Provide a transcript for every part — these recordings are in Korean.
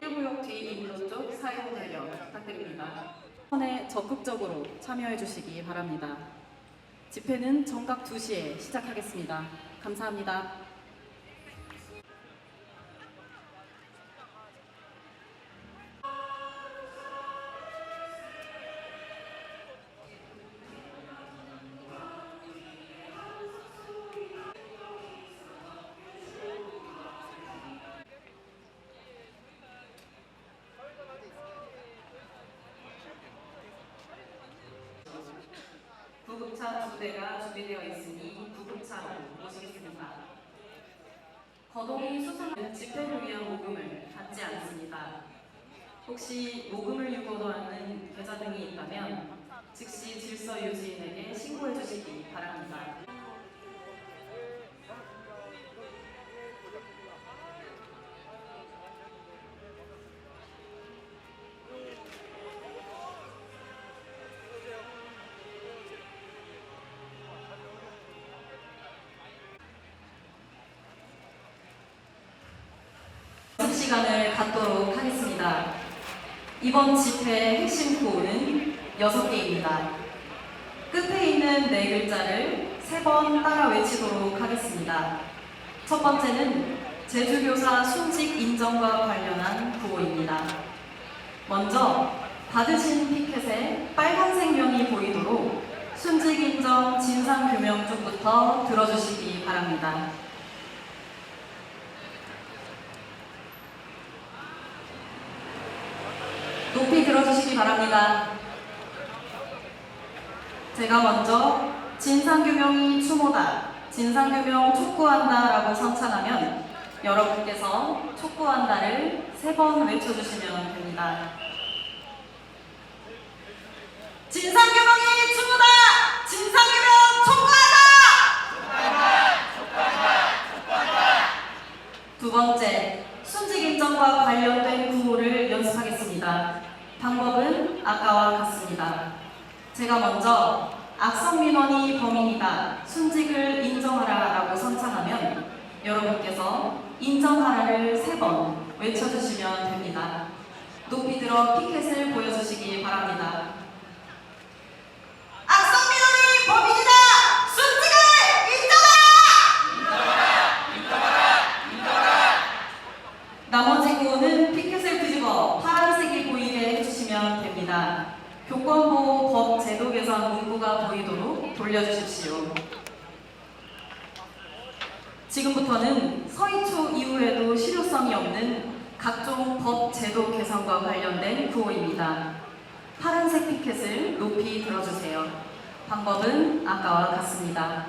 1구역 뒤 입로 쪽 사용 연령 부탁드립니다. 에 적극적으로 참여해 주시기 바랍니다. 집회는 정각 2시에 시작하겠습니다. 감사합니다. 구급차 2대가 준비되어 있으니 구급차로 모시겠습니다. 거동이 수상한 집회를 위한 모금을 받지 않습니다. 혹시 모금을 유도하는 계좌 등이 있다면 즉시 질서 유지인에게 신고해 주시기 바랍니다. 시간을 갖도록 하겠습니다. 이번 집회의 핵심 구호는 6개입니다. 끝에 있는 4글자를 3번 따라 외치도록 하겠습니다. 첫 번째는 제주교사 순직 인정과 관련한 구호입니다. 먼저 받으신 피켓에 빨간색 면이 보이도록 순직 인정 진상 규명 쪽부터 들어주시기 바랍니다. 높이 들어주시기 바랍니다. 제가 먼저 진상규명이 추모다, 진상규명 촉구한다 라고 선창하면 여러분께서 촉구한다를 3번 외쳐주시면 됩니다. 진상규명이 추모다! 진상규명 촉구한다! 두 번째, 순직 인정과 관련된 구호를 연습하겠습니다. 방법은 아까와 같습니다. 제가 먼저 악성 민원이 범인이다, 순직을 인정하라 라고 선창하면 여러분께서 인정하라를 3번 외쳐주시면 됩니다. 높이 들어 피켓을 보여주시기 바랍니다. 악성 민원이 범인이다! 나머지 구호는 피켓을 뒤집어 파란색이 보이게 해주시면 됩니다. 교권보호 법 제도 개선 문구가 보이도록 돌려주십시오. 지금부터는 서희초 이후에도 실효성이 없는 각종 법 제도 개선과 관련된 구호입니다. 파란색 피켓을 높이 들어주세요. 방법은 아까와 같습니다.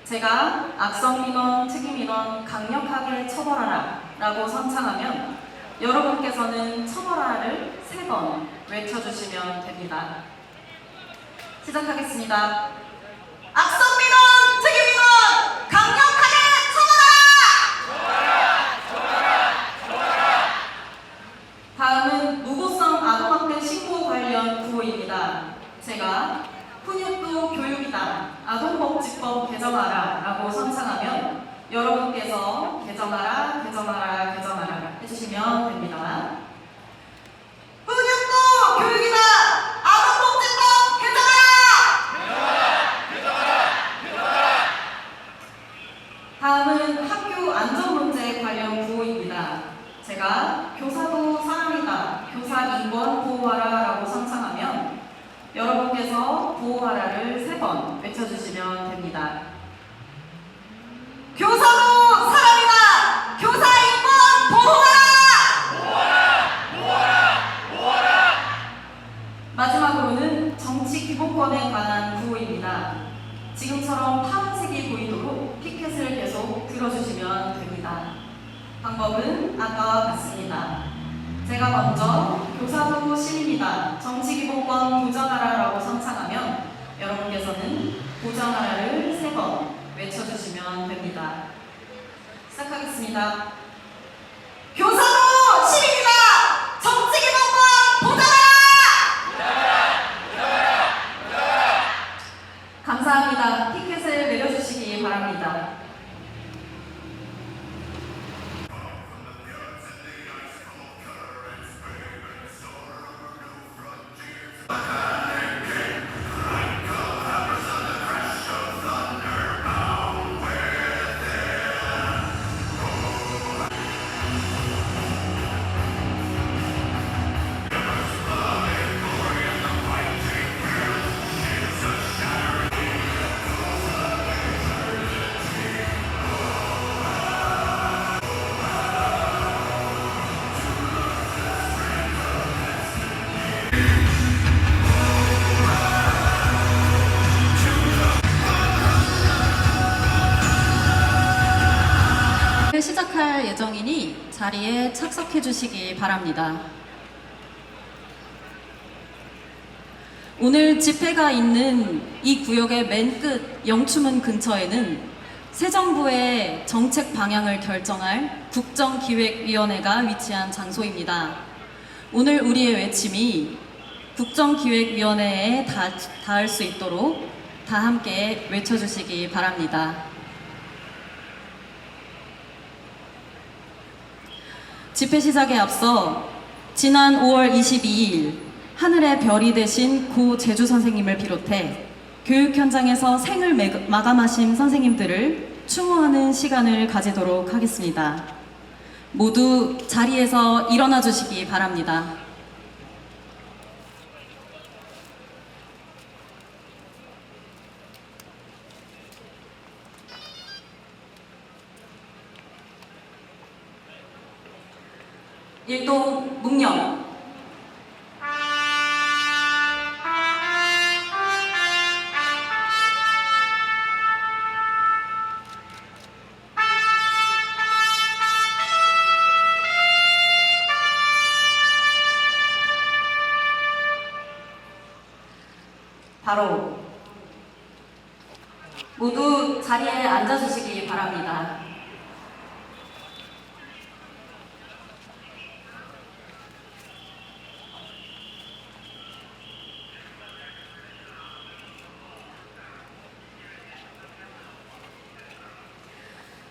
제가 악성민원, 특이민원 강력하게 처벌하라 라고 선창하면 여러분께서는 처벌하라를 3번 외쳐주시면 됩니다. 시작하겠습니다. 악성민원, 특이민원 강력하게 처벌하라! 다음은 무고성 아동학대 신고 관련 구호입니다. 제가 훈육도 교육이다, 아동복지법 개정하라 라고 선창하면 여러분께서 개정하라, 개정하라, 개정하라 해주시면 됩니다. 훈육도 교육이다, 아동복지법 개정하라! 다음은 학교 안전문제 관련 구호입니다. 제가 교사도 사람이다, 교사 인권 보호하라 라고 선창하면 여러분께서 보호하라를 3번 외쳐주시면 됩니다. 교사도 사람이다! 교사 인권 보호하라! 마지막으로는 정치 기본권에 관한 구호입니다. 지금처럼 파란색이 보이도록 피켓을 계속 들어주시면 됩니다. 방법은 아까와 같습니다. 제가 먼저 교사도 시민이다, 정치기본권 보장하라 라고 선창하면 여러분께서는 보장하라를 3번 외쳐주시면 됩니다. 시작하겠습니다. 교사도 시민이다, 정치기본권 보장하라! 감사합니다. 피켓을 내려주시기 바랍니다. 자리에 착석해 주시기 바랍니다. 오늘 집회가 있는 이 구역의 맨 끝 영추문 근처에는 새 정부의 정책 방향을 결정할 국정기획위원회가 위치한 장소입니다. 오늘 우리의 외침이 국정기획위원회에 닿을 수 있도록 다 함께 외쳐주시기 바랍니다. 집회 시작에 앞서 지난 5월 22일 하늘의 별이 되신 고 제주 선생님을 비롯해 교육 현장에서 생을 마감하신 선생님들을 추모하는 시간을 가지도록 하겠습니다. 모두 자리에서 일어나 주시기 바랍니다. 일동 묵념. 바로 모두 자리에 앉아주시기 바랍니다.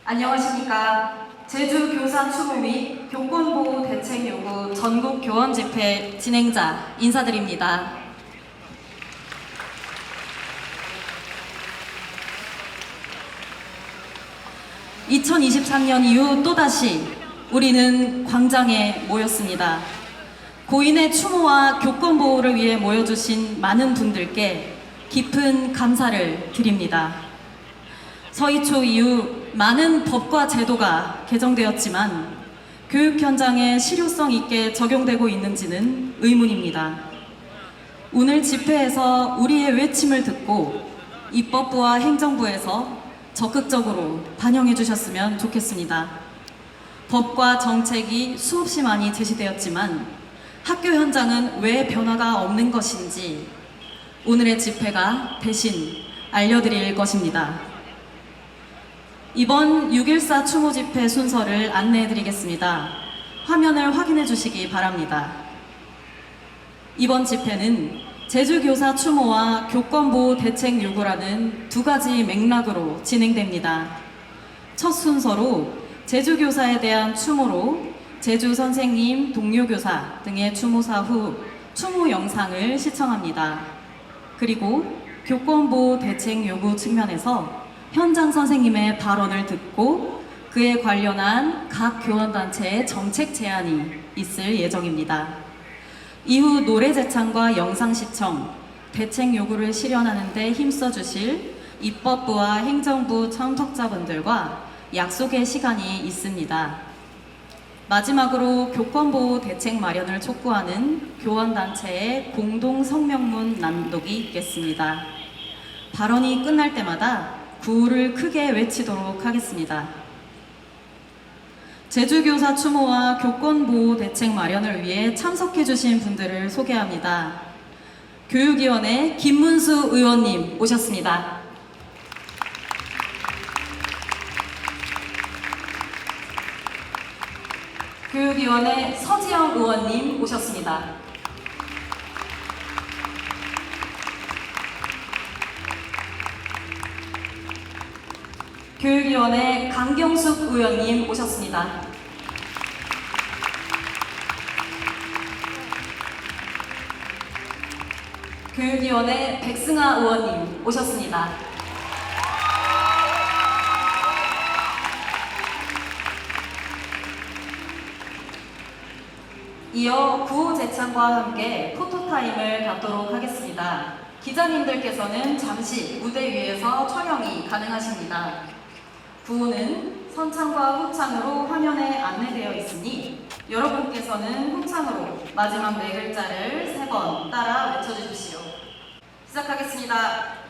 안녕하십니까. 제주교사 추모 및 교권보호 대책 요구 전국 교원 집회 진행자 인사드립니다. 2023년 이후 또다시 우리는 광장에 모였습니다. 고인의 추모와 교권보호를 위해 모여주신 많은 분들께 깊은 감사를 드립니다. 서희초 이후 많은 법과 제도가 개정되었지만 교육 현장에 실효성 있게 적용되고 있는지는 의문입니다. 오늘 집회에서 우리의 외침을 듣고 입법부와 행정부에서 적극적으로 반영해 주셨으면 좋겠습니다. 법과 정책이 수없이 많이 제시되었지만 학교 현장은 왜 변화가 없는 것인지 오늘의 집회가 대신 알려드릴 것입니다. 이번 6.14 추모 집회 순서를 안내해 드리겠습니다. 화면을 확인해 주시기 바랍니다. 이번 집회는 제주교사 추모와 교권보호 대책 요구라는 두 가지 맥락으로 진행됩니다. 첫 순서로 제주교사에 대한 추모로 제주 선생님, 동료 교사 등의 추모사 후 추모 영상을 시청합니다. 그리고 교권보호 대책 요구 측면에서 현장 선생님의 발언을 듣고 그에 관련한 각 교원단체의 정책 제안이 있을 예정입니다. 이후 노래 제창과 영상 시청, 대책 요구를 실현하는 데 힘써 주실 입법부와 행정부 참석자분들과 약속의 시간이 있습니다. 마지막으로 교권보호 대책 마련을 촉구하는 교원단체의 공동 성명문 낭독이 있겠습니다. 발언이 끝날 때마다 구호를 크게 외치도록 하겠습니다. 제주교사 추모와 교권보호 대책 마련을 위해 참석해주신 분들을 소개합니다. 교육위원회 김문수 의원님 오셨습니다. 교육위원회 서지영 의원님 오셨습니다. 교육위원회 강경숙 의원님 오셨습니다. 교육위원회 백승아 의원님 오셨습니다. 이어 구호 제창과 함께 포토타임을 갖도록 하겠습니다. 기자님들께서는 잠시 무대 위에서 촬영이 가능하십니다. 구호는 선창과 후창으로 화면에 안내되어 있으니 여러분께서는 후창으로 마지막 네 글자를 3번 따라 외쳐주십시오. 시작하겠습니다.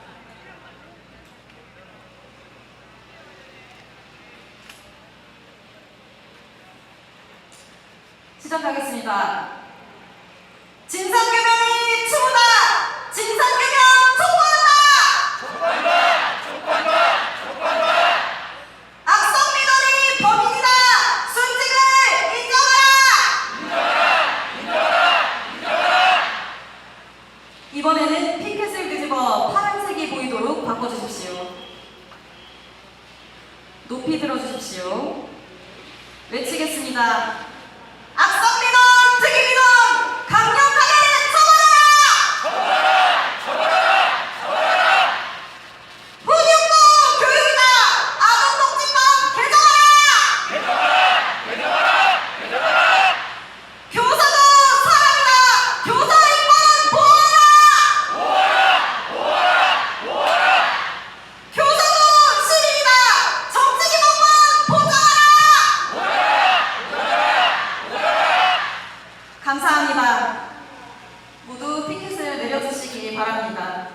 시작하겠습니다. 진상규명이 추모다! 진상규명 촉구한다! 악성 민원이 범인이다! 순직을 인정하라! 이번에는 피켓을 뒤집어 파란색이 보이도록 바꿔주십시오. 높이 들어주십시오. 외치겠습니다. 악성 민원, 특이 민원 강력하게 처벌하라! 훈육도 교육이다! 아동복지법 개정하라! 교사도 사람이다! 교사 인권 보호하라! 교사도 시민이다! 정치기본권 보장하라! 감사합니다. 모두 피켓을 내려주시기 바랍니다.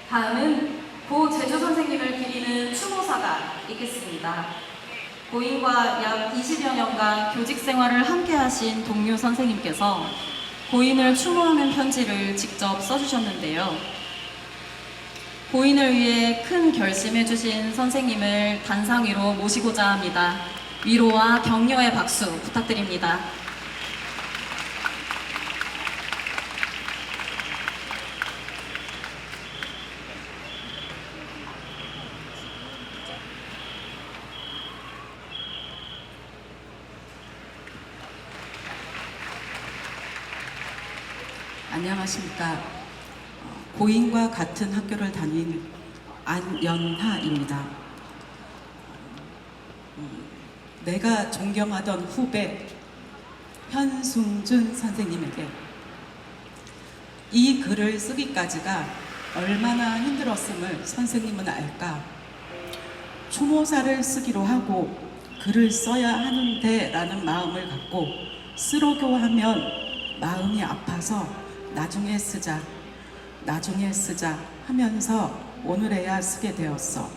다음은 고 제주 선생님을 기리는 추모사가 있겠습니다. 고인과 약 20여 년간 교직 생활을 함께 하신 동료 선생님께서 고인을 추모하는 편지를 직접 써주셨는데요. 고인을 위해 큰 결심해주신 선생님을 단상 위로 모시고자 합니다. 위로와 격려의 박수 부탁드립니다. 안녕하십니까. 고인과 같은 학교를 다닌 안연하입니다. 내가 존경하던 후배 현승준 선생님에게 이 글을 쓰기까지가 얼마나 힘들었음을 선생님은 알까. 추모사를 쓰기로 하고 글을 써야 하는데 라는 마음을 갖고 쓰려고 하면 마음이 아파서 나중에 쓰자 하면서 오늘에야 쓰게 되었어.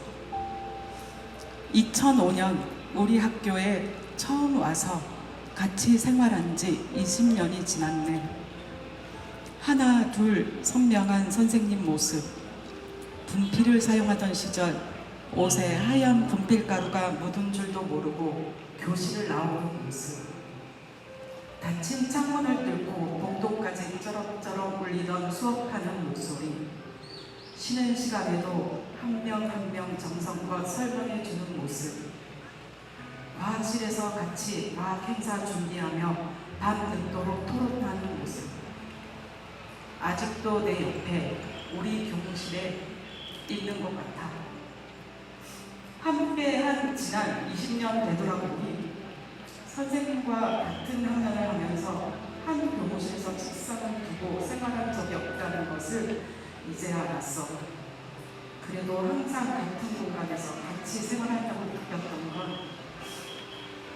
2005년 우리 학교에 처음 와서 같이 생활한 지 20년이 지났네. 하나 둘 선명한 선생님 모습, 분필을 사용하던 시절 옷에 하얀 분필가루가 묻은 줄도 모르고 교실을 나오는 모습, 닫힌 창문을 뚫고 복도까지 쩌럭쩌럭 울리던 수업하는 목소리, 쉬는 시간에도 한 명 한 명 정성껏 설명해주는 모습, 과학실에서 같이 과학 행사 준비하며 밤늦도록 토론하는 모습, 아직도 내 옆에 우리 교무실에 있는 것 같아. 함께한 지난 20년 되돌아보니 선생님과 같은 학년을 하면서 한 교무실에서 책상을 두고 생활한 적이 없다는 것을 이제 알았어. 그래도 항상 같은 공간에서 같이 생활한다고 느꼈던 건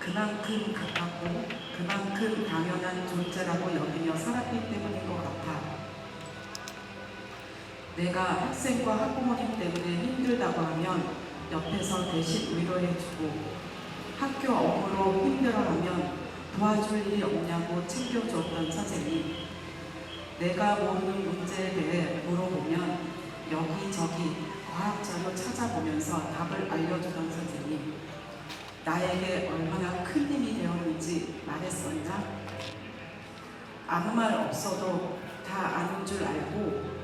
그만큼 가깝고 그만큼 당연한 존재라고 여기며 살았기 때문인 것 같아. 내가 학생과 학부모님 때문에 힘들다고 하면 옆에서 대신 위로해주고, 학교 업무로 힘들어하면 도와줄 일이 없냐고 챙겨줬던 선생님, 내가 모르는 문제에 대해 물어보면 여기저기 과학자료 찾아보면서 답을 알려주던 선생님, 나에게 얼마나 큰 힘이 되었는지 말했었나? 아무 말 없어도 다 아는 줄 알고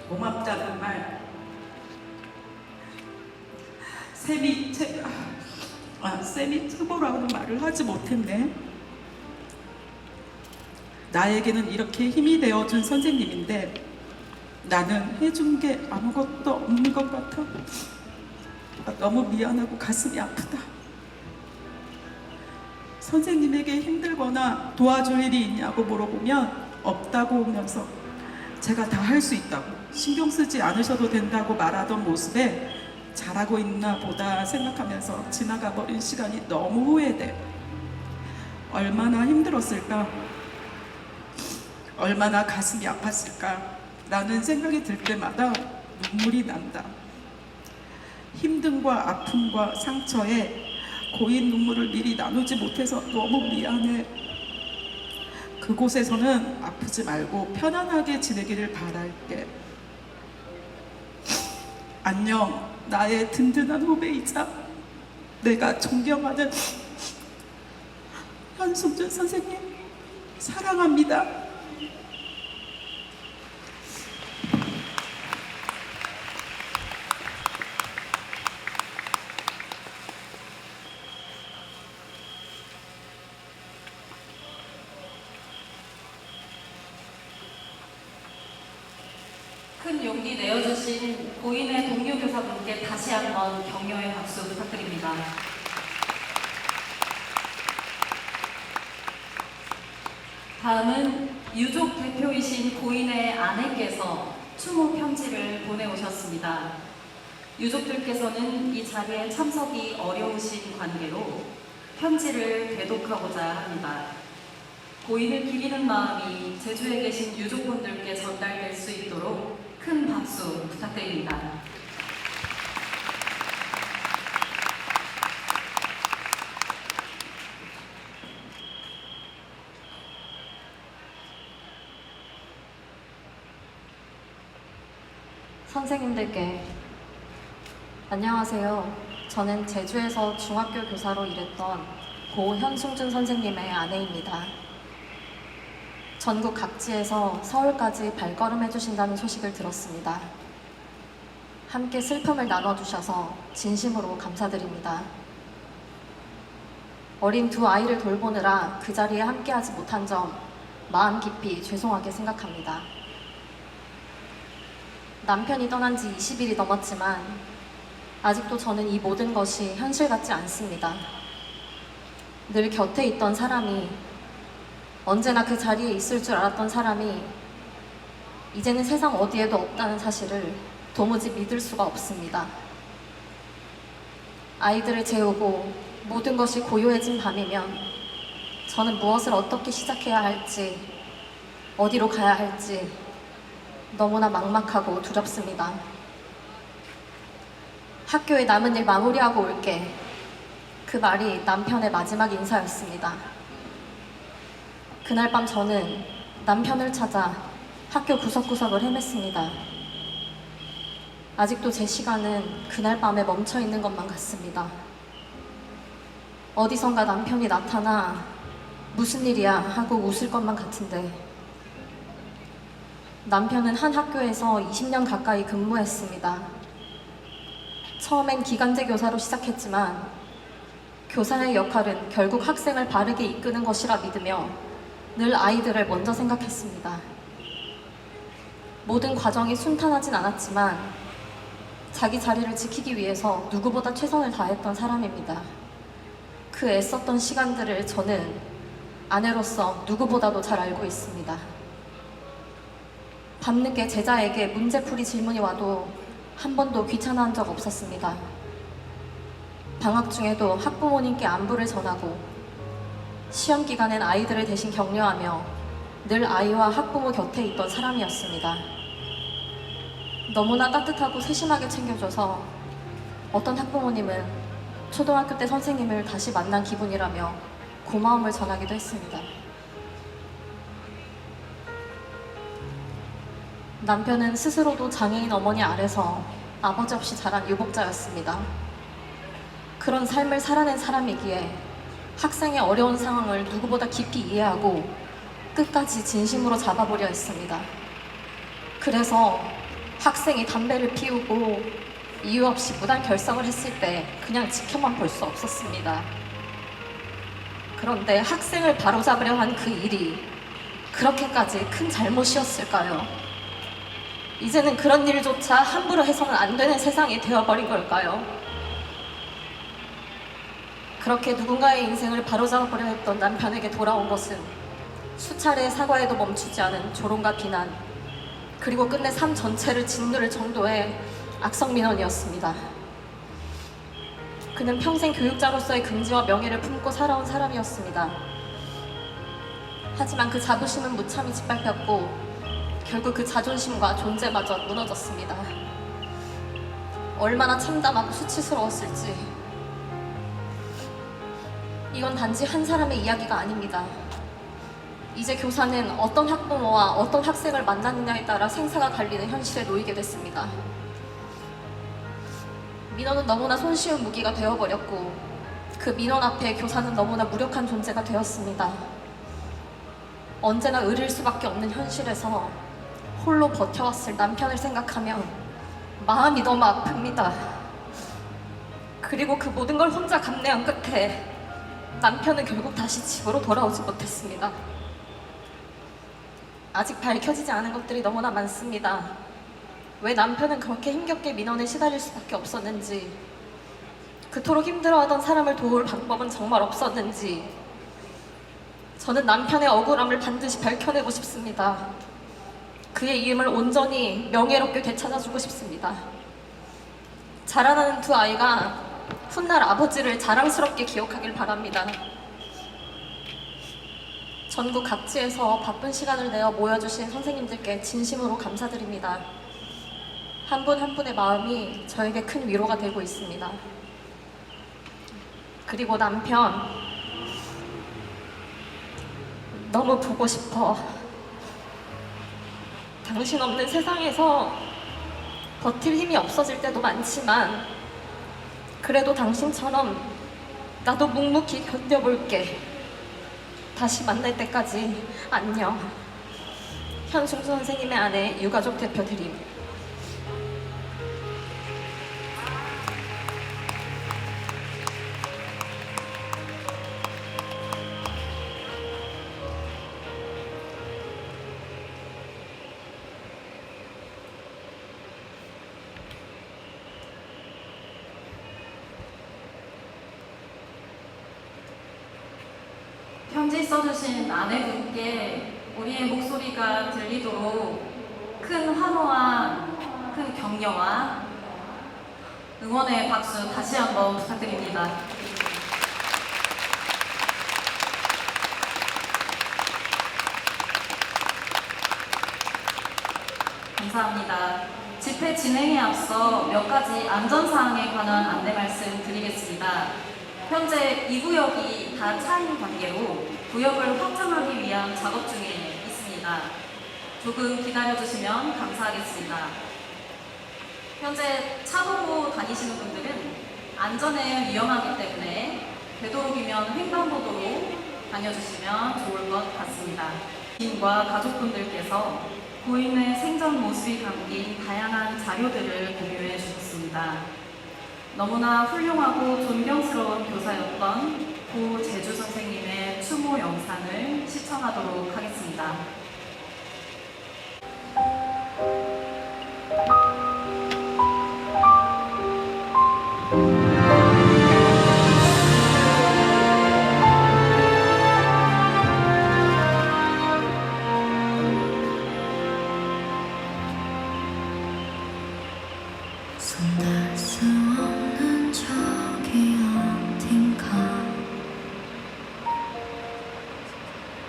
고맙다는 말, 쌤이 최고라고는 말을 하지 못했네. 나에게는 이렇게 힘이 되어준 선생님인데 나는 해준 게 아무것도 없는 것 같아. 너무 미안하고 가슴이 아프다. 선생님에게 힘들거나 도와줄 일이 있냐고 물어보면 없다고 하면서 제가 다 할 수 있다고 신경 쓰지 않으셔도 된다고 말하던 모습에 잘하고 있나 보다 생각하면서 지나가 버린 시간이 너무 후회돼. 얼마나 힘들었을까? 얼마나 가슴이 아팠을까? 라는 생각이 들 때마다 눈물이 난다. 힘듦과 아픔과 상처에 고인 눈물을 미리 나누지 못해서 너무 미안해. 그곳에서는 아프지 말고 편안하게 지내기를 바랄게. 안녕, 나의 든든한 후배이자 내가 존경하는 현승준 선생님, 사랑합니다. 큰 용기 내어주신 고인의 동료 교사분께 다시 한번 격려의 박수 부탁드립니다. 다음은 유족 대표이신 고인의 아내께서 추모 편지를 보내오셨습니다. 유족들께서는 이 자리에 참석이 어려우신 관계로 편지를 대독하고자 합니다. 고인을 기리는 마음이 제주에 계신 유족분들께 전달될 수 있도록 큰 박수 부탁드립니다. 선생님들께 안녕하세요. 저는 제주에서 중학교 교사로 일했던 고 현승준 선생님의 아내입니다. 전국 각지에서 서울까지 발걸음해 주신다는 소식을 들었습니다. 함께 슬픔을 나눠주셔서 진심으로 감사드립니다. 어린 두 아이를 돌보느라 그 자리에 함께하지 못한 점 마음 깊이 죄송하게 생각합니다. 남편이 떠난 지 20일이 넘었지만 아직도 저는 이 모든 것이 현실 같지 않습니다. 늘 곁에 있던 사람이, 언제나 그 자리에 있을 줄 알았던 사람이 이제는 세상 어디에도 없다는 사실을 도무지 믿을 수가 없습니다. 아이들을 재우고 모든 것이 고요해진 밤이면 저는 무엇을 어떻게 시작해야 할지, 어디로 가야 할지 너무나 막막하고 두렵습니다. 학교에 남은 일 마무리하고 올게. 그 말이 남편의 마지막 인사였습니다. 그날 밤 저는 남편을 찾아 학교 구석구석을 헤맸습니다. 아직도 제 시간은 그날 밤에 멈춰 있는 것만 같습니다. 어디선가 남편이 나타나 무슨 일이야 하고 웃을 것만 같은데 남편은 한 학교에서 20년 가까이 근무했습니다. 처음엔 기간제 교사로 시작했지만 교사의 역할은 결국 학생을 바르게 이끄는 것이라 믿으며 늘 아이들을 먼저 생각했습니다. 모든 과정이 순탄하진 않았지만 자기 자리를 지키기 위해서 누구보다 최선을 다했던 사람입니다. 그 애썼던 시간들을 저는 아내로서 누구보다도 잘 알고 있습니다. 밤늦게 제자에게 문제풀이 질문이 와도 한 번도 귀찮아한 적 없었습니다. 방학 중에도 학부모님께 안부를 전하고 시험 기간엔 아이들을 대신 격려하며 늘 아이와 학부모 곁에 있던 사람이었습니다. 너무나 따뜻하고 세심하게 챙겨줘서 어떤 학부모님은 초등학교 때 선생님을 다시 만난 기분이라며 고마움을 전하기도 했습니다. 남편은 스스로도 장애인 어머니 아래서 아버지 없이 자란 유복자였습니다. 그런 삶을 살아낸 사람이기에 학생의 어려운 상황을 누구보다 깊이 이해하고 끝까지 진심으로 잡아보려 했습니다. 그래서 학생이 담배를 피우고 이유 없이 무단 결석을 했을 때 그냥 지켜만 볼 수 없었습니다. 그런데 학생을 바로잡으려 한 그 일이 그렇게까지 큰 잘못이었을까요? 이제는 그런 일조차 함부로 해서는 안 되는 세상이 되어버린 걸까요? 그렇게 누군가의 인생을 바로잡아보려 했던 남편에게 돌아온 것은 수차례의 사과에도 멈추지 않은 조롱과 비난, 그리고 끝내 삶 전체를 짓누를 정도의 악성 민원이었습니다. 그는 평생 교육자로서의 긍지와 명예를 품고 살아온 사람이었습니다. 하지만 그 자부심은 무참히 짓밟혔고 결국 그 자존심과 존재마저 무너졌습니다. 얼마나 참담하고 수치스러웠을지. 이건 단지 한 사람의 이야기가 아닙니다. 이제 교사는 어떤 학부모와 어떤 학생을 만나느냐에 따라 생사가 갈리는 현실에 놓이게 됐습니다. 민원은 너무나 손쉬운 무기가 되어버렸고 그 민원 앞에 교사는 너무나 무력한 존재가 되었습니다. 언제나 의릴 수밖에 없는 현실에서 홀로 버텨왔을 남편을 생각하면 마음이 너무 아픕니다. 그리고 그 모든 걸 혼자 감내한 끝에 남편은 결국 다시 집으로 돌아오지 못했습니다. 아직 밝혀지지 않은 것들이 너무나 많습니다. 왜 남편은 그렇게 힘겹게 민원에 시달릴 수밖에 없었는지, 그토록 힘들어하던 사람을 도울 방법은 정말 없었는지, 저는 남편의 억울함을 반드시 밝혀내고 싶습니다. 그의 이름을 온전히 명예롭게 되찾아주고 싶습니다. 자라나는 두 아이가 훗날 아버지를 자랑스럽게 기억하길 바랍니다. 전국 각지에서 바쁜 시간을 내어 모여주신 선생님들께 진심으로 감사드립니다. 한 분 한 분의 마음이 저에게 큰 위로가 되고 있습니다. 그리고 남편, 너무 보고 싶어. 당신 없는 세상에서 버틸 힘이 없어질 때도 많지만 그래도 당신처럼 나도 묵묵히 견뎌볼게. 다시 만날 때까지 안녕. 현승수 선생님의 아내 유가족 대표 드림. 편지 써주신 아내분께 우리의 목소리가 들리도록 큰 환호와 큰 격려와 응원의 박수 다시 한번 부탁드립니다. 감사합니다. 집회 진행에 앞서 몇 가지 안전사항에 관한 안내 말씀 드리겠습니다. 현재 2구역이 다 차인 관계로 구역을 확장하기 위한 작업 중에 있습니다. 조금 기다려주시면 감사하겠습니다. 현재 차 보고 다니시는 분들은 안전에 위험하기 때문에 되도록이면 횡단보도로 다녀주시면 좋을 것 같습니다. 부인과 가족분들께서 고인의 생전 모습이 담긴 다양한 자료들을 공유해 주셨습니다. 너무나 훌륭하고 존경스러운 교사였던 고 제주 선생님의 추모 영상을 시청하도록 하겠습니다. 손댈 수 없는 저기 어딘가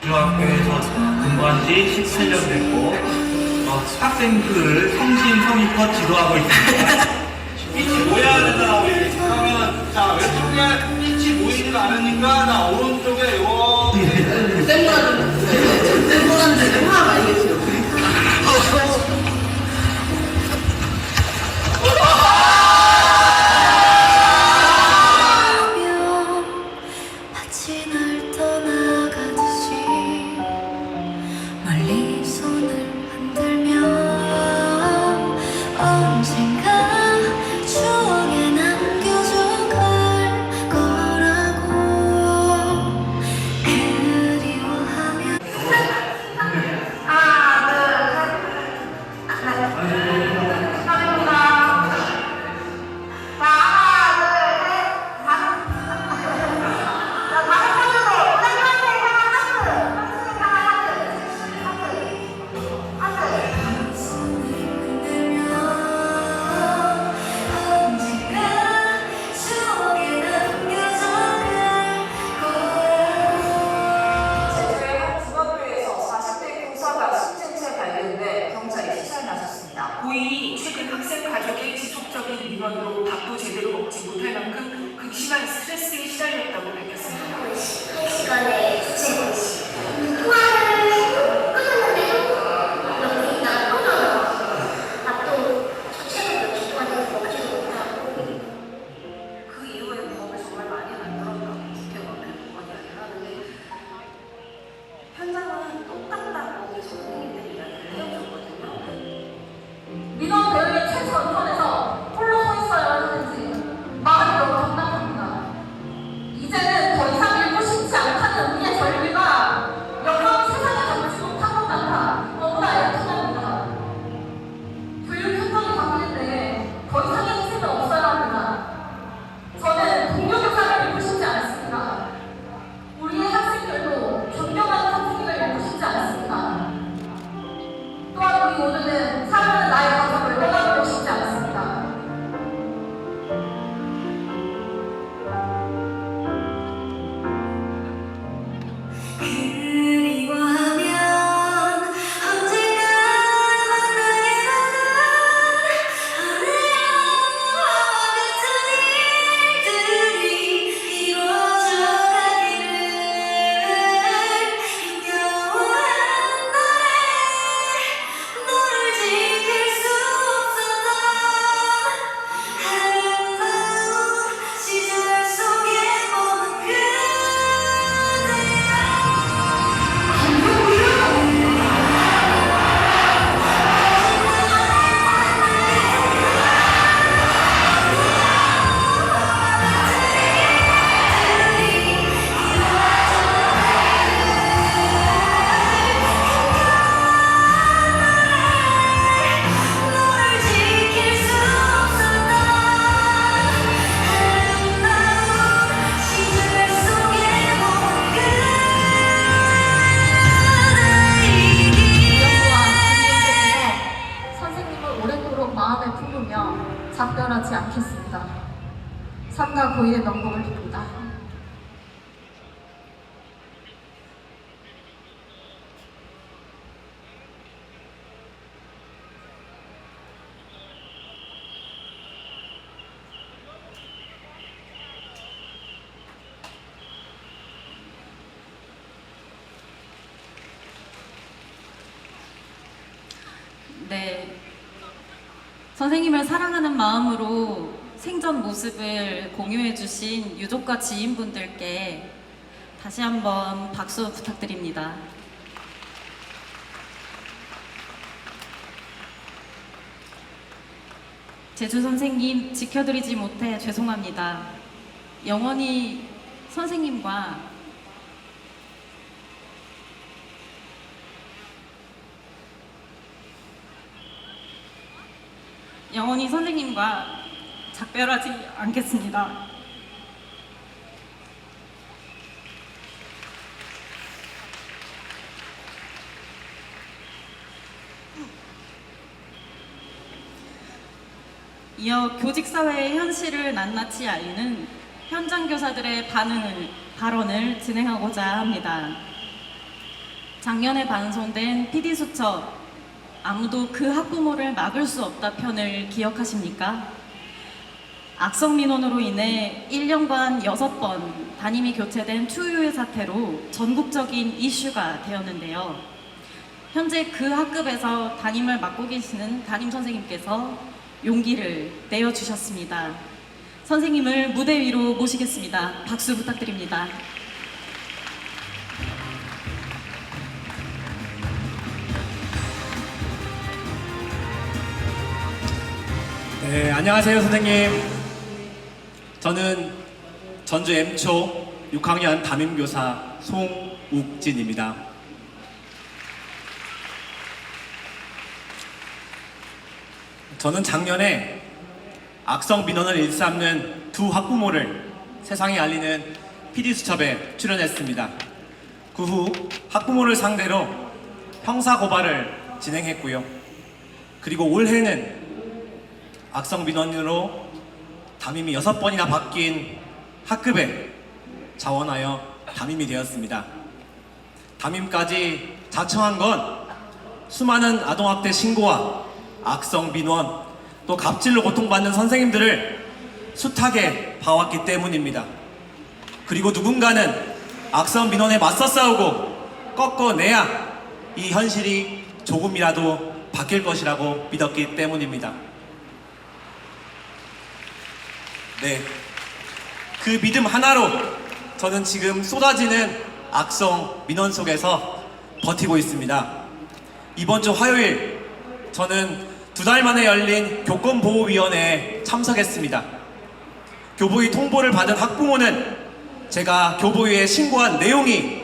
중학교에서 근무한 지 17년 됐고 학생들을 성심성의껏 지도하고 있습니다. 빛이 모여야 된다고 그러면 자 왼쪽에 빛이 모이지가 않으니까 나 오른쪽에 요 마치 날 떠나가듯이 멀리 손을 흔들며 언젠가 추억에 남겨져 갈 거라고 그리워하며 고인이 최근 학생 가족의 지속적인 민원으로 밥도 제대로 먹지 못할 만큼 극심한 스트레스에 시달렸다고 밝혔습니다. 한 시간에 두세 번씩 통화를 끊었는데도 여기 나 끊어요. 밥도 최근 며칠 동안 먹지도 못하고 그 이후에 법을 정말 많이 만들었다고 국회의원 이야기를 하는데 현장은 똑같다고 선생님들이 이야기를 해주거든요. 민원 대응에 최전선에서 홀로 서 있어야 하는지 마음이 너무 답답합니다. 이제는 더 이상 읽고 싶지 않다는 우리의 절규가 영원 세상에 담지 못한 것 같아 너무나 애통합니다. 교육 현장이 바뀌는데 더 이상의 희생은 없어야 합니다. 저는 동료 교사를 읽고 싶지 않습니다. 우리의 학생들도 존경하는 선생님을 읽고 싶지 않습니다. 또한 우리 모두는 사랑하는 나의 가족을 떠나보고 싶지 않습니다. 그리워하면 언젠가 만나게 되는 어느 영화와 같은 일들이 이루어져 가기를 힘겨워하는 날에 너를 지킬 수 없었던 아름다운 시절 속에 머문 그대야. 너를 지킬 수 없었던 아름다운 시절 속에 머문 그대이기. 선생님을 오랫도록 마음에 품으며 작별하지 않겠습니다. 삼가 고인의 명복을 빕니다. 네. 선생님을 사랑하는 마음으로 생전 모습을 공유해주신 유족과 지인분들께 다시 한번 박수 부탁드립니다. 제주 선생님 지켜드리지 못해 죄송합니다. 영원히 선생님과 작별하지 않겠습니다. 이어 교직사회의 현실을 낱낱이 알리는 현장 교사들의 발언을 진행하고자 합니다. 작년에 반송된 PD수첩 아무도 그 학부모를 막을 수 없다 편을 기억하십니까? 악성 민원으로 인해 1년간 6번 담임이 교체된 추유의 사태로 전국적인 이슈가 되었는데요. 현재 그 학급에서 담임을 맡고 계시는 담임 선생님께서 용기를 내어주셨습니다. 선생님을 무대 위로 모시겠습니다. 박수 부탁드립니다. 네, 안녕하세요 선생님. 저는 전주 M초 6학년 담임교사 송욱진입니다. 저는 작년에 악성 민원을 일삼는 두 학부모를 세상에 알리는 PD수첩에 출연했습니다. 그 후 학부모를 상대로 형사고발을 진행했고요. 그리고 올해는 악성 민원으로 담임이 6번이나 바뀐 학급에 자원하여 담임이 되었습니다. 담임까지 자청한 건 수많은 아동학대 신고와 악성 민원, 또 갑질로 고통받는 선생님들을 숱하게 봐왔기 때문입니다. 그리고 누군가는 악성 민원에 맞서 싸우고 꺾어내야 이 현실이 조금이라도 바뀔 것이라고 믿었기 때문입니다. 네, 그 믿음 하나로 저는 지금 쏟아지는 악성 민원 속에서 버티고 있습니다. 이번 주 화요일 저는 2달 만에 열린 교권보호위원회에 참석했습니다. 교보위 통보를 받은 학부모는 제가 교보위에 신고한 내용이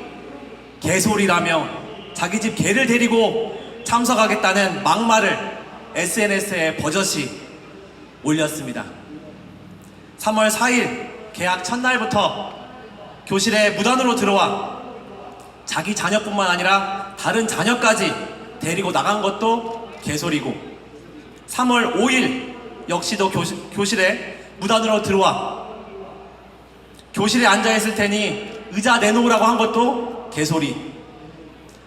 개소리라며 자기 집 개를 데리고 참석하겠다는 막말을 SNS에 버젓이 올렸습니다. 3월 4일 개학 첫날부터 교실에 무단으로 들어와 자기 자녀뿐만 아니라 다른 자녀까지 데리고 나간 것도 개소리고, 3월 5일 역시도 교실에 무단으로 들어와 교실에 앉아있을 테니 의자 내놓으라고 한 것도 개소리,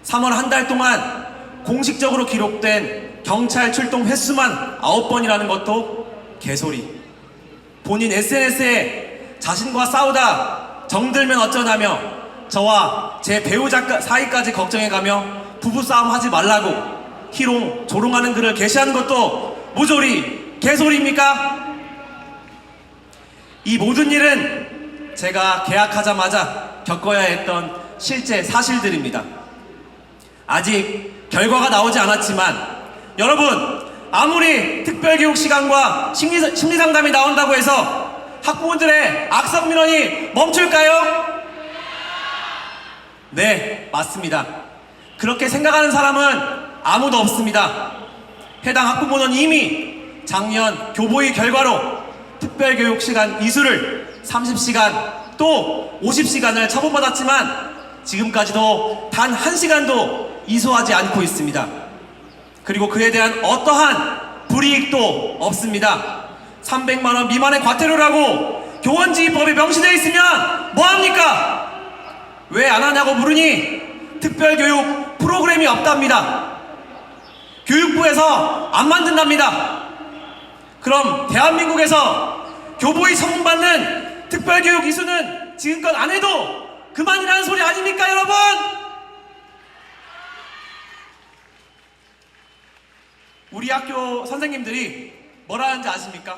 3월 한 달 동안 공식적으로 기록된 경찰 출동 횟수만 9번이라는 것도 개소리, 본인 SNS에 자신과 싸우다 정들면 어쩌냐며 저와 제 배우자 사이까지 걱정해가며 부부싸움 하지 말라고 희롱, 조롱하는 글을 게시하는 것도 모조리 개소리입니까? 이 모든 일은 제가 개학하자마자 겪어야 했던 실제 사실들입니다. 아직 결과가 나오지 않았지만 여러분, 아무리 특별교육 시간과 심리상담이 나온다고 해서 학부모들의 악성 민원이 멈출까요? 네, 맞습니다. 그렇게 생각하는 사람은 아무도 없습니다. 해당 학부모는 이미 작년 교보위 결과로 특별교육 시간 이수를 30시간 또 50시간을 처분받았지만 지금까지도 단 1시간도 이수하지 않고 있습니다. 그리고 그에 대한 어떠한 불이익도 없습니다. 300만 원 미만의 과태료라고 교원지휘법에 명시되어 있으면 뭐합니까? 왜 안 하냐고 물으니 특별교육 프로그램이 없답니다. 교육부에서 안 만든답니다. 그럼 대한민국에서 교보위 처분받는 특별교육 이수는 지금껏 안 해도 그만이라는 소리 아닙니까, 여러분? 우리 학교 선생님들이 뭐라 하는지 아십니까?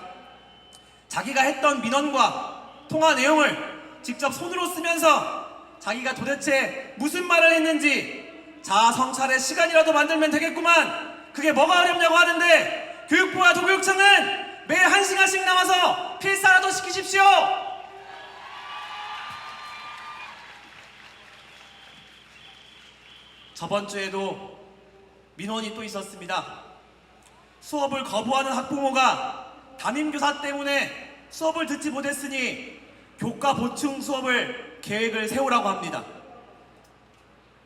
자기가 했던 민원과 통화 내용을 직접 손으로 쓰면서 자기가 도대체 무슨 말을 했는지 자아 성찰의 시간이라도 만들면 되겠구만, 그게 뭐가 어렵냐고 하는데 교육부와 도교육청은 매일 1시간씩 나와서 필사라도 시키십시오. 저번 주에도 민원이 또 있었습니다. 수업을 거부하는 학부모가 담임교사 때문에 수업을 듣지 못했으니 교과 보충 수업을 계획을 세우라고 합니다.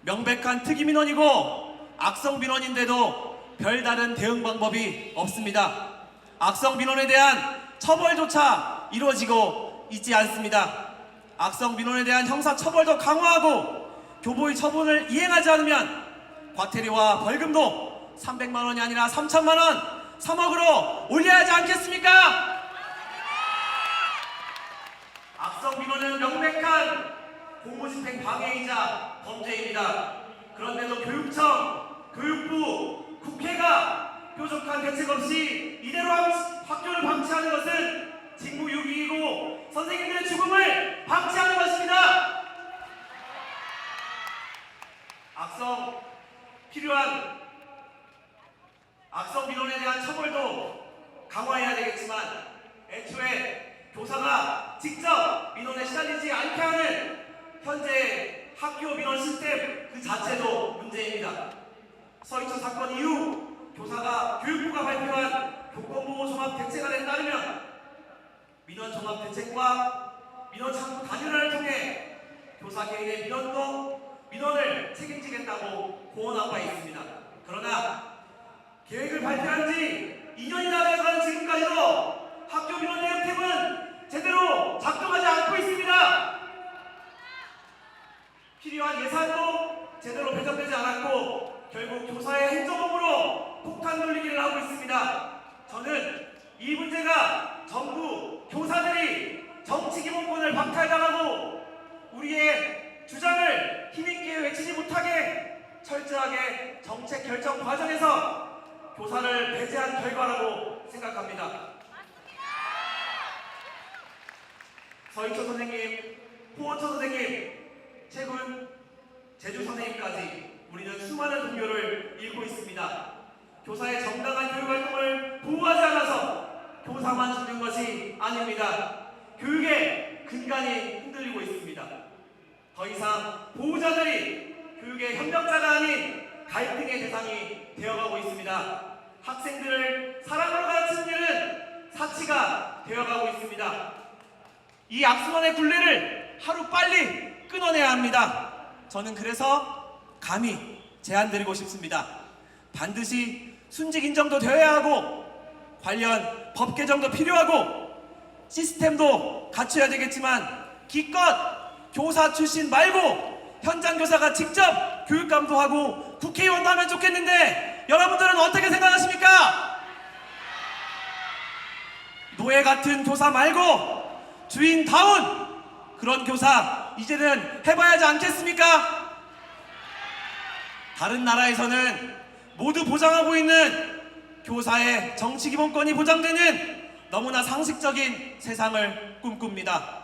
명백한 특이 민원이고 악성 민원인데도 별다른 대응 방법이 없습니다. 악성 민원에 대한 처벌조차 이루어지고 있지 않습니다. 악성 민원에 대한 형사 처벌도 강화하고 교보위 처분을 이행하지 않으면 과태료와 벌금도 300만 원이 아니라 3천만 원, 3억으로 올려야 하지 않겠습니까? 악성 민원은 명백한 공무집행 방해이자 범죄입니다. 그런데도 교육청, 교육부, 국회가 뾰족한 대책 없이 이대로 학교를 방치하는 것은 직무유기이고 선생님들의 죽음을 방치하는 것입니다. 필요한 악성 민원에 대한 처벌도 강화해야 되겠지만 애초에 교사가 직접 민원에 시달리지 않게 하는 현재 학교 민원 시스템 그 자체도 문제입니다. 서희초 사건 이후 교사가 교육부가 발표한 교권보호 종합대책안에 따르면 민원 종합대책과 민원 창구 단일화를 통해 교사 개인의 민원을 책임지겠다고 고언하고 있습니다. 그러나 계획을 발표한 지 2년이나 되어가는 지금까지도 학교 민원 대응팀은 제대로 작동하지 않고 있습니다. 필요한 예산도 제대로 배정되지 않았고 결국 교사의 행정업으로 폭탄 돌리기를 하고 있습니다. 선거권을 박탈당하고 우리의 주장을 힘있게 외치지 못하게 철저하게 정책 결정 과정에서 교사를 배제한 결과라고 생각합니다. 서희초 선생님, 호원초 선생님, 최군, 제주 선생님까지 우리는 수많은 동료를 잃고 있습니다. 교사의 정당한 교육활동을 보호하지 않아서 교사만 죽는 것이 아닙니다. 교육의 근간이 흔들리고 있습니다. 더 이상 보호자들이 교육의 협력자가 아닌 갈등의 대상이 되어가고 있습니다. 학생들을 사랑으로 가르치는 일은 사치가 되어가고 있습니다. 이 악순환의 굴레를 하루빨리 끊어내야 합니다. 저는 그래서 감히 제안드리고 싶습니다. 반드시 순직 인정도 되어야 하고 관련 법 개정도 필요하고 시스템도 갖춰야 되겠지만 기껏 교사 출신 말고 현장 교사가 직접 교육 감독하고 국회의원도 하면 좋겠는데 여러분들은 어떻게 생각하십니까? 노예 같은 교사 말고 주인다운 그런 교사 이제는 해봐야 하지 않겠습니까? 다른 나라에서는 모두 보장하고 있는 교사의 정치 기본권이 보장되는 너무나 상식적인 세상을 꿈꿉니다.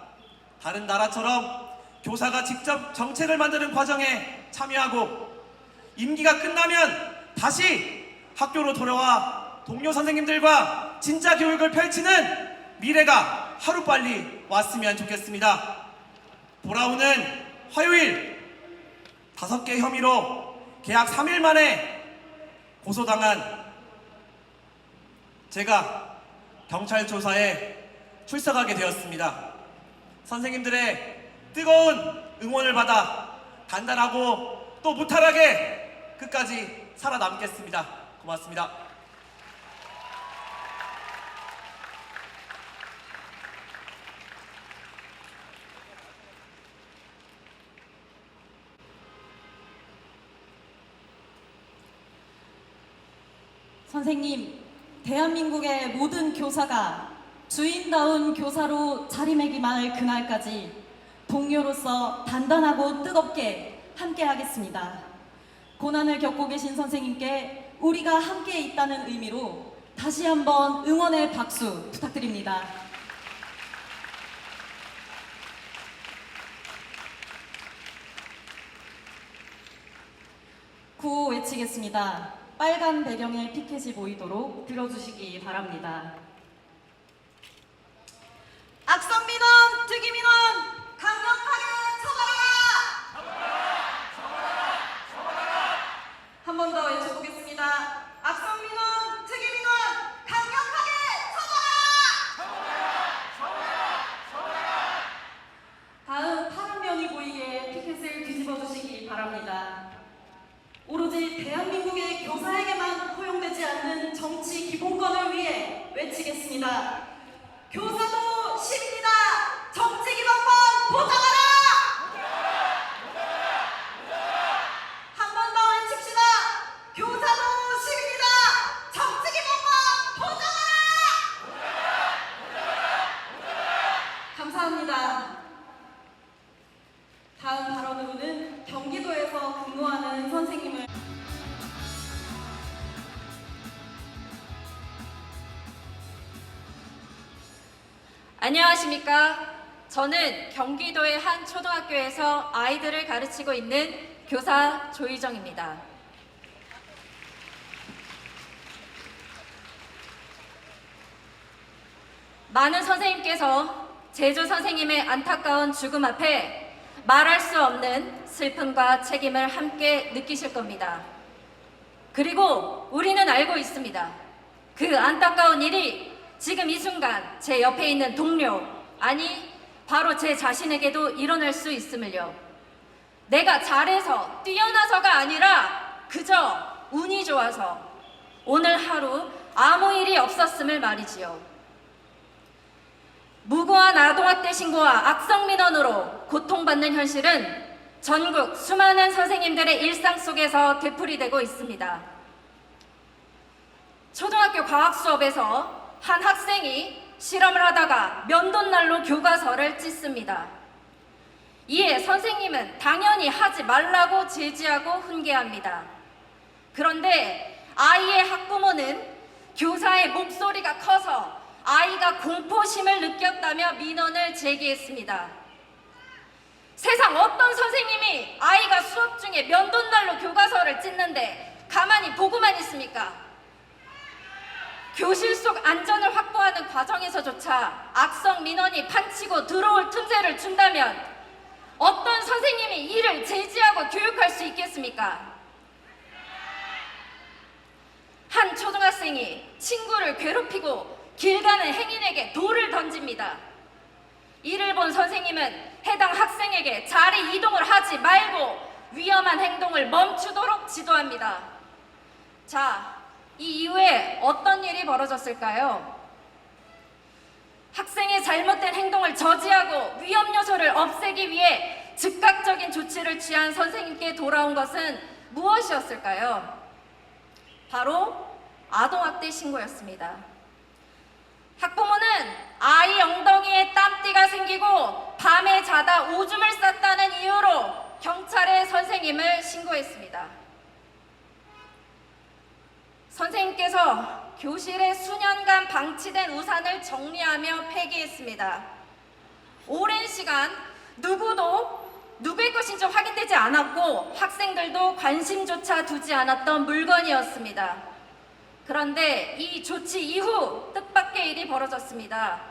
다른 나라처럼 교사가 직접 정책을 만드는 과정에 참여하고 임기가 끝나면 다시 학교로 돌아와 동료 선생님들과 진짜 교육을 펼치는 미래가 하루빨리 왔으면 좋겠습니다. 돌아오는 화요일 5개 혐의로 계약 3일 만에 고소당한 제가 경찰 조사에 출석하게 되었습니다. 선생님들의 뜨거운 응원을 받아 단단하고 또 무탈하게 끝까지 살아남겠습니다. 고맙습니다. 선생님, 대한민국의 모든 교사가 주인다운 교사로 자리매김할 그날까지 동료로서 단단하고 뜨겁게 함께하겠습니다. 고난을 겪고 계신 선생님께 우리가 함께 있다는 의미로 다시 한번 응원의 박수 부탁드립니다. 구호 외치겠습니다. 빨간 배경에 피켓이 보이도록 들어주시기 바랍니다. 악성민원, 특이민원 강력하게 처벌하라! 한 번 더 외쳐보겠습니다. 악성민원, 특이민원 강력하게 처벌하라! 다음 파란 면이 보이게 피켓을 뒤집어 주시기 바랍니다. 오로지 대한민국의 교사에게만 허용되지 않는 정치 기본권을 위해 외치겠습니다. 교사도 시민이다! 정치 기본권 보장하라! 한 번 더 외칩시다. 교사도 시민이다! 정치 기본권 보장하라! 감사합니다. 다음 발언으로는 경기도에서 근무하는 선생님을 안녕하십니까. 저는 경기도의 한 초등학교에서 아이들을 가르치고 있는 교사 조희정입니다. 많은 선생님께서 제주 선생님의 안타까운 죽음 앞에 말할 수 없는 슬픔과 책임을 함께 느끼실 겁니다. 그리고 우리는 알고 있습니다. 그 안타까운 일이 지금 이 순간 제 옆에 있는 동료, 아니 바로 제 자신에게도 일어날 수 있음을요. 내가 잘해서 뛰어나서가 아니라 그저 운이 좋아서 오늘 하루 아무 일이 없었음을 말이지요. 무고한 아동학대 신고와 악성민원으로 고통받는 현실은 전국 수많은 선생님들의 일상 속에서 되풀이되고 있습니다. 초등학교 과학 수업에서 한 학생이 실험을 하다가 면도날로 교과서를 찢습니다. 이에 선생님은 당연히 하지 말라고 제지하고 훈계합니다. 그런데 아이의 학부모는 교사의 목소리가 커서 아이가 공포심을 느꼈다며 민원을 제기했습니다. 세상 어떤 선생님이 아이가 수업 중에 면도날로 교과서를 찢는데 가만히 보고만 있습니까? 교실 속 안전을 확보하는 과정에서조차 악성 민원이 판치고 들어올 틈새를 준다면 어떤 선생님이 이를 제지하고 교육할 수 있겠습니까? 한 초등학생이 친구를 괴롭히고 길 가는 행인에게 돌을 던집니다. 이를 본 선생님은 해당 학생에게 자리 이동을 하지 말고 위험한 행동을 멈추도록 지도합니다. 자, 이 이후에 어떤 일이 벌어졌을까요? 학생의 잘못된 행동을 저지하고 위험 요소를 없애기 위해 즉각적인 조치를 취한 선생님께 돌아온 것은 무엇이었을까요? 바로 아동학대 신고였습니다. 학부모는 아이 엉덩이에 땀띠가 생기고 밤에 자다 오줌을 쌌다는 이유로 경찰에 선생님을 신고했습니다. 선생님께서 교실에 수년간 방치된 우산을 정리하며 폐기했습니다. 오랜 시간 누구도 누구의 것인지 확인되지 않았고 학생들도 관심조차 두지 않았던 물건이었습니다. 그런데 이 조치 이후 뜻밖의 일이 벌어졌습니다.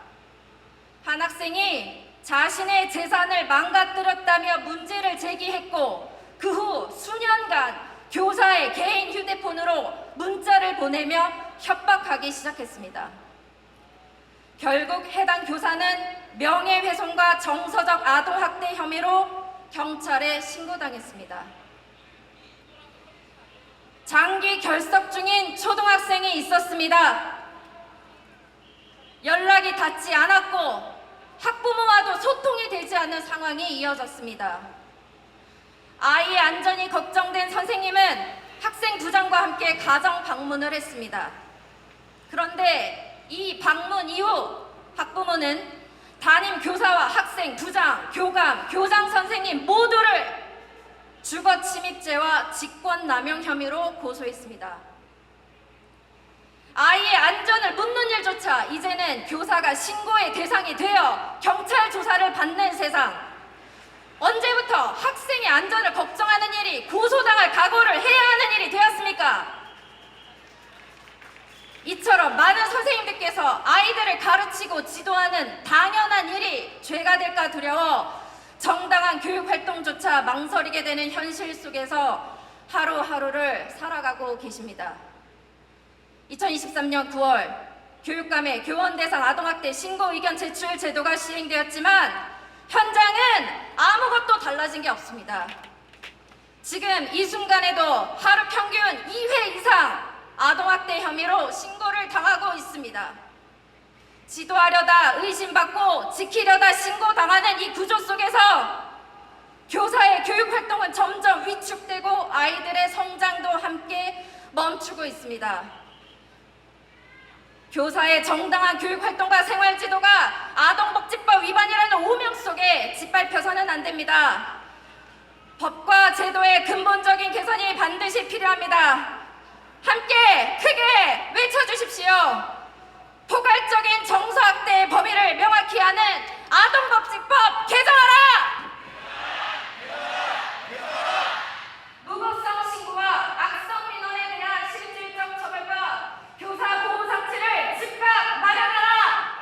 한 학생이 자신의 재산을 망가뜨렸다며 문제를 제기했고 그 후 수년간 교사의 개인 휴대폰으로 문자를 보내며 협박하기 시작했습니다. 결국 해당 교사는 명예훼손과 정서적 아동학대 혐의로 경찰에 신고당했습니다. 장기 결석 중인 초등학생이 있었습니다. 연락이 닿지 않았고 학부모와도 소통이 되지 않는 상황이 이어졌습니다. 아이의 안전이 걱정된 선생님은 학생 부장과 함께 가정 방문을 했습니다. 그런데 이 방문 이후 학부모는 담임 교사와 학생, 부장, 교감, 교장 선생님 모두를 주거 침입죄와 직권남용 혐의로 고소했습니다. 아이의 안전을 묻는 일조차 이제는 교사가 신고의 대상이 되어 경찰 조사를 받는 세상. 언제부터 학생의 안전을 걱정하는 일이 고소당할 각오를 해야 하는 일이 되었습니까? 이처럼 많은 선생님들께서 아이들을 가르치고 지도하는 당연한 일이 죄가 될까 두려워 정당한 교육활동조차 망설이게 되는 현실 속에서 하루하루를 살아가고 계십니다. 2023년 9월 교육감의 교원 대상 아동학대 신고 의견 제출 제도가 시행되었지만 현장은 아무것도 달라진 게 없습니다. 지금 이 순간에도 하루 평균 2회 이상 아동학대 혐의로 신고를 당하고 있습니다. 지도하려다 의심받고 지키려다 신고당하는 이 구조 속에서 교사의 교육활동은 점점 위축되고 아이들의 성장도 함께 멈추고 있습니다. 교사의 정당한 교육활동과 생활지도가 아동복지법 위반이라는 오명 속에 짓밟혀서는 안 됩니다. 법과 제도의 근본적인 개선이 반드시 필요합니다. 함께 크게 외쳐주십시오. 포괄적인 정서학대의 범위를 명확히 하는 아동복지법 개정하라! 무고성 신고와 악성 민원에 대한 실질적 처벌과 교사 보호 장치를 즉각 마련하라!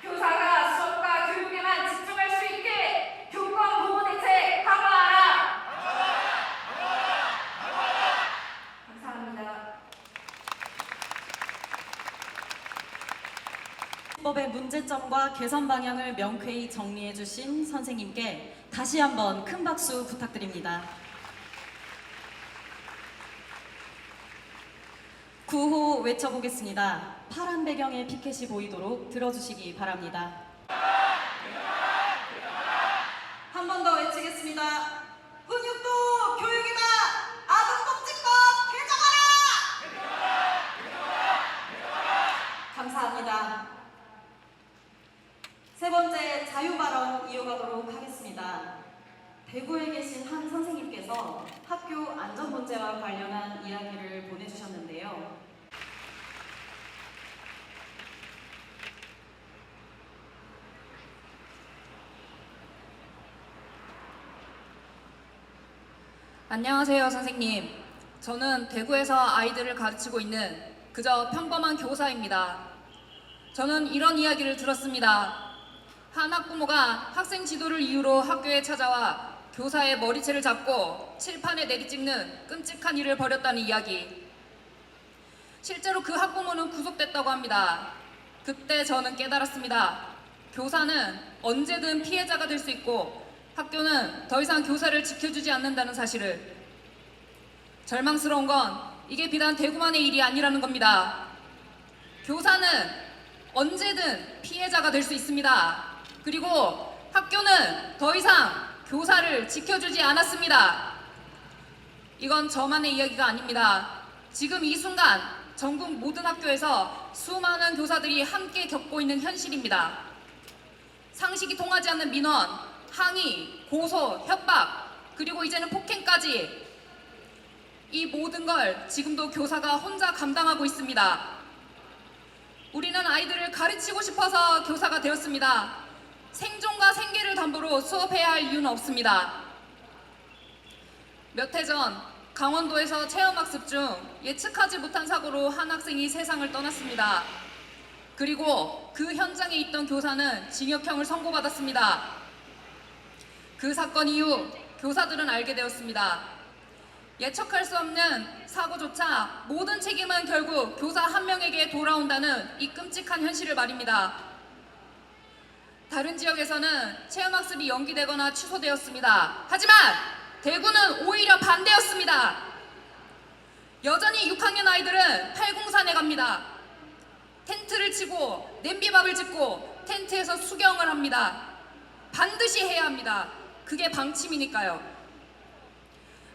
교사가 수업과 교육에만 집중할 수 있게 교권 보호 대책 강화하라! 감사합니다. 법의 문제점과 개선 방향을 명쾌히 정리해 주신 선생님께 다시 한번 큰 박수 부탁드립니다. 구호 외쳐보겠습니다. 파란 배경의 피켓이 보이도록 들어주시기 바랍니다. 한 번 더 외치겠습니다. 훈육도 교육이다. 아동복지법 개정하라! 자유발언 이어가도록 하겠습니다. 대구에 계신 한 선생님께서 학교 안전 문제와 관련한 이야기를 보내주셨는데요. 안녕하세요, 선생님. 저는 대구에서 아이들을 가르치고 있는 그저 평범한 교사입니다. 저는 이런 이야기를 들었습니다. 한 학부모가 학생 지도를 이유로 학교에 찾아와 교사의 머리채를 잡고 칠판에 내리찍는 끔찍한 일을 벌였다는 이야기. 실제로 그 학부모는 구속됐다고 합니다. 그때 저는 깨달았습니다. 교사는 언제든 피해자가 될 수 있고 학교는 더 이상 교사를 지켜주지 않는다는 사실을. 절망스러운 건 이게 비단 대구만의 일이 아니라는 겁니다. 교사는 언제든 피해자가 될 수 있습니다. 그리고 학교는 더 이상 교사를 지켜주지 않았습니다. 이건 저만의 이야기가 아닙니다. 지금 이 순간 전국 모든 학교에서 수많은 교사들이 함께 겪고 있는 현실입니다. 상식이 통하지 않는 민원, 항의, 고소, 협박, 그리고 이제는 폭행까지, 이 모든 걸 지금도 교사가 혼자 감당하고 있습니다. 우리는 아이들을 가르치고 싶어서 교사가 되었습니다. 생존과 생계를 담보로 수업해야 할 이유는 없습니다. 몇 해 전 강원도에서 체험학습 중 예측하지 못한 사고로 한 학생이 세상을 떠났습니다. 그리고 그 현장에 있던 교사는 징역형을 선고받았습니다. 그 사건 이후 교사들은 알게 되었습니다. 예측할 수 없는 사고조차 모든 책임은 결국 교사 한 명에게 돌아온다는 이 끔찍한 현실을 말입니다. 다른 지역에서는 체험학습이 연기되거나 취소되었습니다. 하지만 대구는 오히려 반대였습니다. 여전히 6학년 아이들은 팔공산에 갑니다. 텐트를 치고 냄비밥을 짓고 텐트에서 수경을 합니다. 반드시 해야 합니다. 그게 방침이니까요.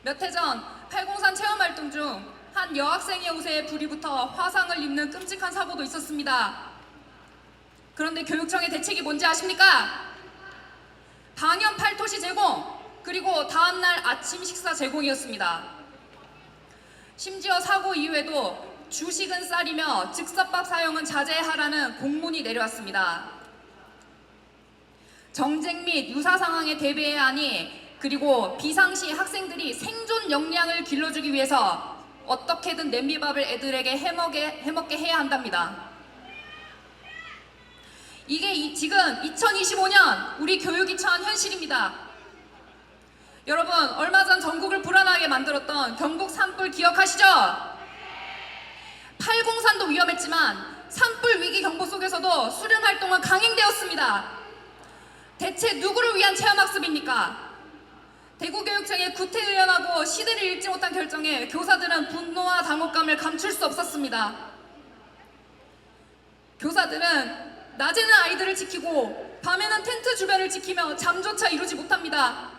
몇 해 전 팔공산 체험활동 중 한 여학생의 옷에 불이 붙어 화상을 입는 끔찍한 사고도 있었습니다. 그런데 교육청의 대책이 뭔지 아십니까? 방역 팔토시 제공, 그리고 다음날 아침 식사 제공이었습니다. 심지어 사고 이후에도 주식은 쌀이며 즉석밥 사용은 자제하라는 공문이 내려왔습니다. 정쟁 및 유사 상황에 대비해야 하니, 그리고 비상시 학생들이 생존 역량을 길러주기 위해서 어떻게든 냄비밥을 애들에게 해먹게 해야 한답니다. 이게 지금 2025년 우리 교육이 처한 현실입니다. 여러분, 얼마 전 전국을 불안하게 만들었던 경북 산불 기억하시죠? 팔공산도 위험했지만 산불 위기 경보 속에서도 수련 활동은 강행되었습니다. 대체 누구를 위한 체험학습입니까? 대구교육청의 구태의연하고 시대를 읽지 못한 결정에 교사들은 분노와 당혹감을 감출 수 없었습니다. 교사들은 낮에는 아이들을 지키고 밤에는 텐트 주변을 지키며 잠조차 이루지 못합니다.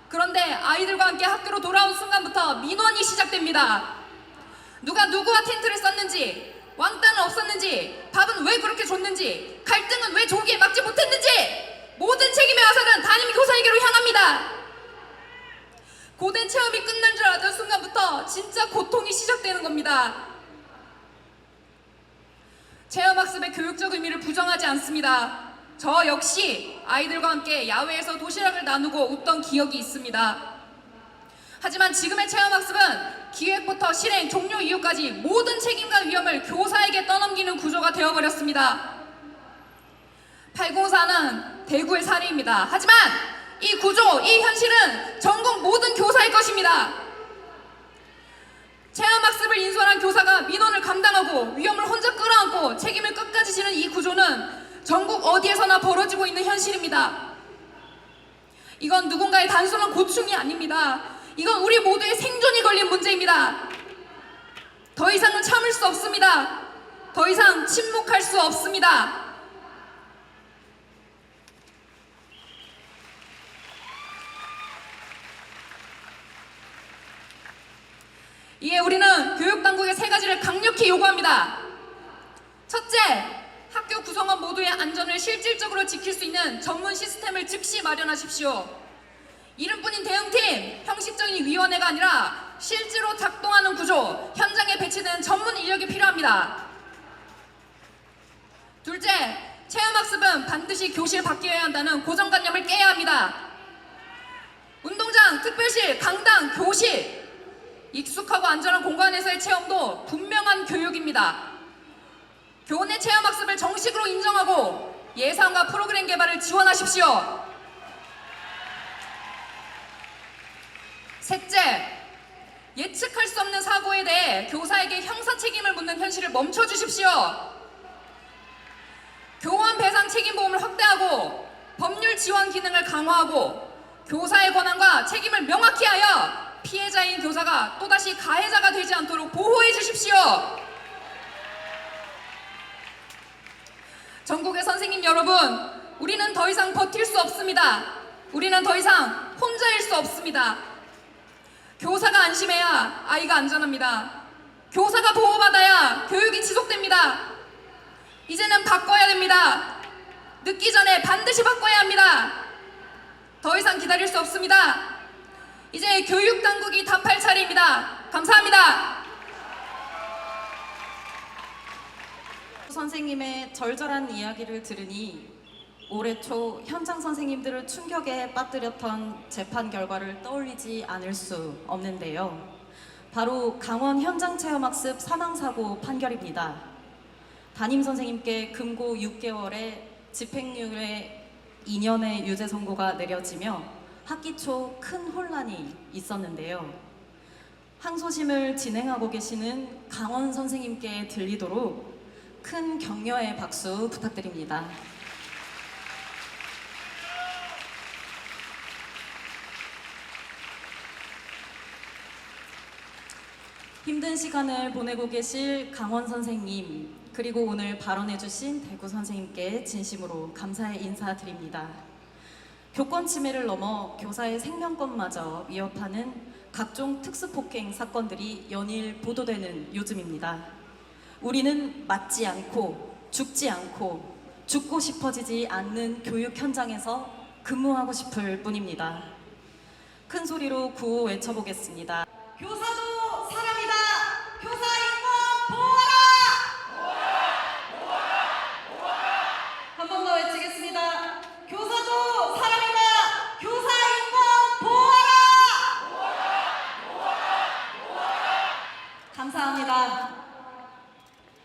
그런데 아이들과 함께 학교로 돌아온 순간부터 민원이 시작됩니다. 누가 누구와 텐트를 쌌는지, 왕따는 없었는지, 밥은 왜 그렇게 줬는지, 갈등은 왜 조기에 막지 못했는지, 모든 책임의 화살은 담임 교사에게로 향합니다. 고된 체험이 끝난 줄 알았던 순간부터 진짜 고통이 시작되는 겁니다. 체험학습의 교육적 의미를 부정하지 않습니다. 저 역시 아이들과 함께 야외에서 도시락을 나누고 웃던 기억이 있습니다. 하지만 지금의 체험학습은 기획부터 실행, 종료 이후까지 모든 책임과 위험을 교사에게 떠넘기는 구조가 되어버렸습니다. 804는 대구의 사례입니다. 하지만 이 구조, 이 현실은 전국 모든 교사의 것입니다. 체험학습을 인수한 교사가 민원을 감당하고 위험을 혼자 끌어안고 책임을 끝까지 지는 이 구조는 전국 어디에서나 벌어지고 있는 현실입니다. 이건 누군가의 단순한 고충이 아닙니다. 이건 우리 모두의 생존이 걸린 문제입니다. 더 이상은 참을 수 없습니다. 더 이상 침묵할 수 없습니다. 이에 우리는 교육당국의 세 가지를 강력히 요구합니다. 첫째, 학교 학교 구성원 모두의 안전을 실질적으로 지킬 수 있는 전문 시스템을 즉시 마련하십시오. 이름뿐인 대응팀, 형식적인 위원회가 아니라 실제로 작동하는 구조, 현장에 배치된 전문 인력이 필요합니다. 둘째, 체험학습은 반드시 교실 밖이어야 한다는 고정관념을 깨야 합니다. 운동장, 특별실, 강당, 교실, 익숙하고 안전한 공간에서의 체험도 분명한 교육입니다. 교내 체험학습을 정식으로 인정하고 예산과 프로그램 개발을 지원하십시오. 셋째, 예측할 수 없는 사고에 대해 교사에게 형사 책임을 묻는 현실을 멈춰주십시오. 교원 배상 책임 보험을 확대하고 법률 지원 기능을 강화하고 교사의 권한과 책임을 명확히 하여 피해자인 교사가 또다시 가해자가 되지 않도록 보호해 주십시오. 전국의 선생님 여러분, 우리는 더 이상 버틸 수 없습니다. 우리는 더 이상 혼자일 수 없습니다. 교사가 안심해야 아이가 안전합니다. 교사가 보호받아야 교육이 지속됩니다. 이제는 바꿔야 됩니다. 늦기 전에 반드시 바꿔야 합니다. 더 이상 기다릴 수 없습니다. 이제 교육당국이 답할 차례입니다. 감사합니다. 선생님의 절절한 이야기를 들으니 올해 초 현장 선생님들을 충격에 빠뜨렸던 재판 결과를 떠올리지 않을 수 없는데요. 바로 강원 현장체험학습 사망사고 판결입니다. 담임 선생님께 금고 6개월에 집행유예 2년의 유죄 선고가 내려지며 학기 초 큰 혼란이 있었는데요. 항소심을 진행하고 계시는 강원 선생님께 들리도록 큰 격려의 박수 부탁드립니다. 힘든 시간을 보내고 계실 강원 선생님, 그리고 오늘 발언해주신 대구 선생님께 진심으로 감사의 인사드립니다. 교권 침해를 넘어 교사의 생명권마저 위협하는 각종 특수폭행 사건들이 연일 보도되는 요즘입니다. 우리는 맞지 않고 죽지 않고 죽고 싶어지지 않는 교육 현장에서 근무하고 싶을 뿐입니다. 큰 소리로 구호 외쳐보겠습니다. 교사도 사람이다! 교사 인권 보호하라! 한 번 더 외치겠습니다. 교사도 사람이다! 교사 인권 보호하라! 감사합니다.